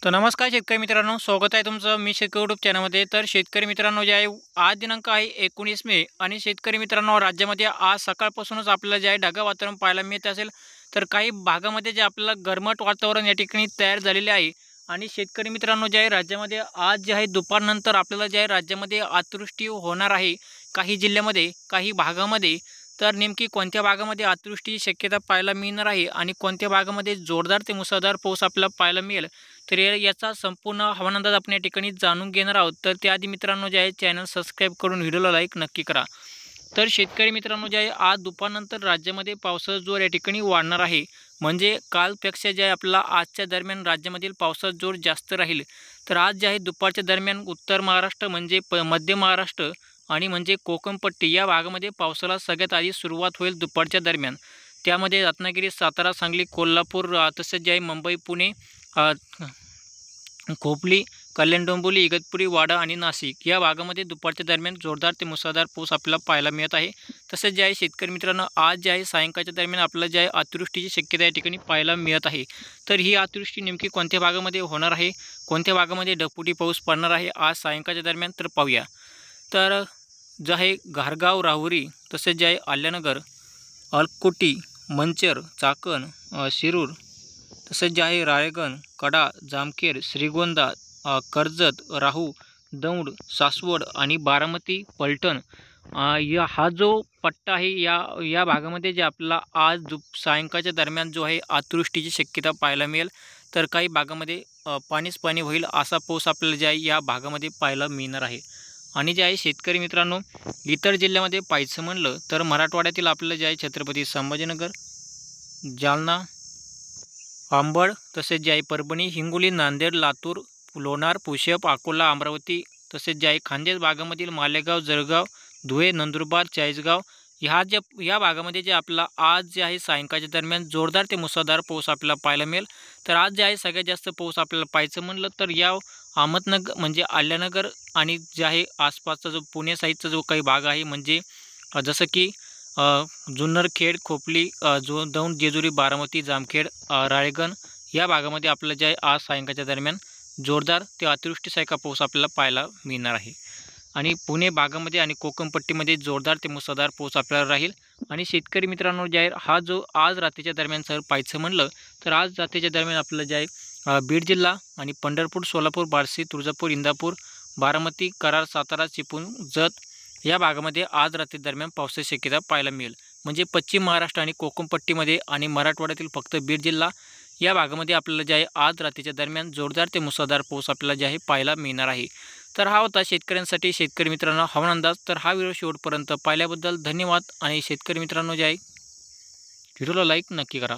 तर नमस्कार शेतकरी मित्रांनो, स्वागत आहे तुमचं मी शेतकरी यूट्यूब चॅनलमध्ये. तर शेतकरी मित्रांनो, जे आहे आज दिनांक आहे 19 मे आणि शेतकरी मित्रांनो, राज्यामध्ये आज सकाळपासूनच आपल्याला जे आहे ढगाळ वातावरण पाहायला मिळत असेल. तर काही भागामध्ये जे आपल्याला गरमट वातावरण या ठिकाणी तयार झालेले आहे. आणि शेतकरी मित्रांनो, जे आहे राज्यामध्ये आज जे आहे दुपारनंतर आपल्याला जे आहे राज्यामध्ये अतिवृष्टी होणार आहे काही जिल्ह्यामध्ये, काही भागामध्ये. तर नेमकी कोणत्या भागामध्ये अतिवृष्टीची शक्यता पाहायला मिळणार आहे आणि कोणत्या भागामध्ये जोरदार ते मुसळधार पाऊस आपल्याला पाहायला मिळेल, तर याचा संपूर्ण हवामान अंदाज आपण या ठिकाणी जाणून घेणार आहोत. तर त्याआधी मित्रांनो, जे आहे चॅनल सबस्क्राईब करून व्हिडिओला लाईक नक्की करा. तर शेतकरी मित्रांनो, जे आहे आज दुपारनंतर राज्यामध्ये पावसाचा जोर या ठिकाणी वाढणार आहे. म्हणजे कालपेक्षा जे आहे आपल्याला आजच्या दरम्यान राज्यामधील पावसाचा जोर जास्त राहील. तर आज जे आहे दुपारच्या दरम्यान उत्तर महाराष्ट्र म्हणजे मध्य महाराष्ट्र आणि म्हणजे कोकणपट्टी या भागामध्ये पावसाला सगळ्यात आधी सुरुवात होईल दुपारच्या दरम्यान. त्यामध्ये रत्नागिरी, सातारा, सांगली, कोल्हापूर तसेच जे आहे मुंबई, पुणे, अ, खोपली, कल्याण, डोंबिवली, इगतपुरी, वाडा आणि नाशिक या भागामध्ये दुपारच्या दरम्यान जोरदार ते मुसळधार पाऊस आपल्याला पाहायला मिळत आहे. तसेच जे आहे शेतकरी मित्रांनो, आज जे आहे सायंकाळच्या दरम्यान आपल्याला जे आहे अतिवृष्टीची शक्यता या ठिकाणी पाहायला मिळत आहे. तर ही अतिवृष्टी नेमकी कोणत्या भागामध्ये होणार आहे, कोणत्या भागामध्ये ढगफुटी पाऊस पडणार आहे आज सायंकाळच्या दरम्यान, तर पाहूया. तर जे आहे घारगाव, राहुरी, तसेच जे आहे आल्यानगर, अळकोटी, मंचर, चाकण, शिरूर, तसेच जे आहे राळेगण, कडा, जामखेड, श्रीगोंदा, कर्जत, राहू, दौंड, सासवड आणि बारामती, पलटण, हा जो पट्टा आहे या या भागामध्ये जे आपल्याला आज सायंकाळच्या दरम्यान जो आहे अतिवृष्टीची शक्यता पाहायला मिळेल. तर काही भागामध्ये पाणीच पाणी होईल असा पाऊस आपल्याला जे आहे या भागामध्ये पाहायला मिळणार आहे. आणि जे आहे शेतकरी मित्रांनो, इतर जिल्ह्यामध्ये पाहायचं म्हणलं तर मराठवाड्यातील आपल्याला जे आहे छत्रपती संभाजीनगर, जालना, अंबड, तसेच जे आहे परभणी, हिंगोली, नांदेड, लातूर, लोणार, पुसद, अकोला, अमरावती, तसेच जे आहे खान्देश भागामधील मालेगाव, जळगाव, धुळे, नंदुरबार, चाळीसगाव या भागामध्ये जे आपल्याला आज जे आहे सायंकाळच्या दरम्यान जोरदार ते मुसळधार पाऊस आपल्याला पाहायला मिळेल. तर आज जे आहे सगळ्यात जास्त पाऊस आपल्याला पाहायचं म्हणलं तर या अहमदनगर म्हणजे आल्यानगर आणि जे आहे आसपासचा जो पुणे साईडचा जो काही भाग आहे म्हणजे जसं की जुन्नरखेड, खोपली, दौंड, जेजुरी, बारामती, जामखेड, राळेगण या भागामध्ये आपल्याला जे आहे आज सायंकाळच्या दरम्यान जोरदार ते अतिवृष्टीसारखा पाऊस आपल्याला पाहायला मिळणार आहे. आणि पुणे भागामध्ये आणि कोकणपट्टीमध्ये जोरदार ते मुसळधार पाऊस आपल्याला राहील. आणि शेतकरी मित्रांनो, जे आहे हा जो आज रात्रीच्या दरम्यान सर पाहायचं म्हणलं तर आज रात्रीच्या दरम्यान आपल्याला जे आहे बीड जिल्हा आणि पंढरपूर, सोलापूर, बार्शी, तुळजापूर, इंदापूर, बारामती, कराड, सातारा, चिपळूण, जत या भागामध्ये आज रात्री दरम्यान पावसाची शक्यता पाहायला मिळेल. म्हणजे पश्चिम महाराष्ट्र आणि कोकणपट्टीमध्ये आणि मराठवाड्यातील फक्त बीड जिल्हा या भागामध्ये आपल्याला जे आहे आज रात्रीच्या दरम्यान जोरदार ते मुसळधार पाऊस आपल्याला जे आहे पाहायला मिळणार आहे. तर हा होता शेतकऱ्यांसाठी शेतकरी मित्रांनो हवामान अंदाज. तर हा व्हिडिओ शेवटपर्यंत पाहिल्याबद्दल धन्यवाद. आणि शेतकरी मित्रांनो, जे आहे व्हिडिओला लाईक नक्की करा.